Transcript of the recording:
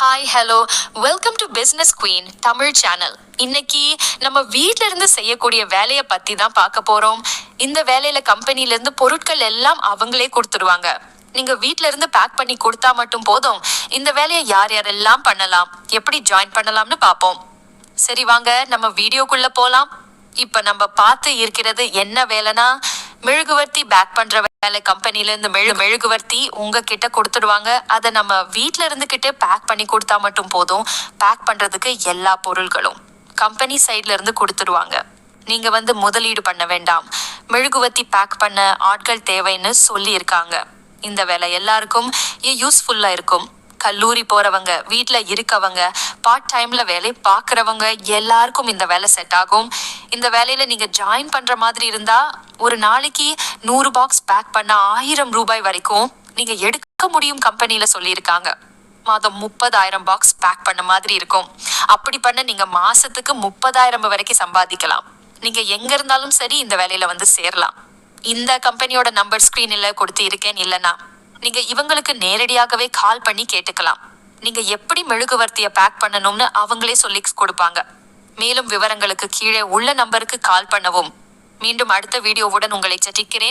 Hi hello, welcome to business queen Tamil channel. இன்னைக்கு நம்ம வீட்ல இருந்து செய்யக்கூடிய வேலையை பத்தி தான் பார்க்க போறோம். இந்த வேலையில கம்பெனில இருந்து பொருட்கள் எல்லாம் அவங்களே கொடுத்துருவாங்க. நீங்க வீட்ல இருந்து பேக் பண்ணி கொடுத்தா மட்டும் போதும். இந்த வேலையை யார் யாரெல்லாம் பண்ணலாம், எப்படி ஜாயின் பண்ணலாம்னு பார்ப்போம். சரி வாங்க நம்ம வீடியோக்குள்ள போலாம். இப்ப நம்ம பார்த்து இருக்கிறது என்ன வேலைனா, மெழுகுவர்த்தி பேக் பண்ற வேலை. கம்பெனில இருந்து மெழுகுவர்த்தி உங்ககிட்ட கொடுத்துடுவாங்க. அதை நம்ம வீட்ல இருந்துகிட்டே பேக் பண்ணி கொடுத்தா மட்டும் போதும். பேக் பண்றதுக்கு எல்லா பொருள்களும் கம்பெனி சைட்ல இருந்து கொடுத்துடுவாங்க. நீங்க முதலீடு பண்ண வேண்டாம். மெழுகுவர்த்தி பேக் பண்ண ஆட்கள் தேவைன்னு சொல்லி இருக்காங்க. இந்த வேலை எல்லாருக்கும் யூஸ்ஃபுல்லா இருக்கும். கல்லூரி போறவங்க, வீட்ல இருக்கவங்க, பார்ட் டைம்ல வேலை பாக்குறவங்க எல்லாருக்கும் இந்த வேலை செட் ஆகும். இந்த வேலையில நீங்க ஜாயின் பண்ற மாதிரி இருந்தா ஒரு நாளைக்கு 100 பாக்ஸ் பேக் பண்ண 1000 ரூபாய் வரைக்கும் நீங்க எடுக்க முடியும் கம்பெனில சொல்லியிருக்காங்க. மாதம் 30,000 பாக்ஸ் பேக் பண்ண மாதிரி இருக்கும். அப்படி பண்ண நீங்க மாசத்துக்கு 30,000 வரைக்கும் சம்பாதிக்கலாம். நீங்க எங்க இருந்தாலும் சரி இந்த வேலையில சேரலாம். இந்த கம்பெனியோட நம்பர் ஸ்கிரீன்ல கொடுத்து இருக்கேன். இல்லனா நீங்க இவங்களுக்கு நேரடியாகவே கால் பண்ணி கேட்டுக்கலாம். நீங்க எப்படி மெழுகுவர்த்திய பேக் பண்ணணும்னு அவங்களே சொல்லி கொடுப்பாங்க. மேலும் விவரங்களுக்கு கீழே உள்ள நம்பருக்கு கால் பண்ணவும். மீண்டும் அடுத்த வீடியோவுடன் உங்களை சந்திக்கிறேன்.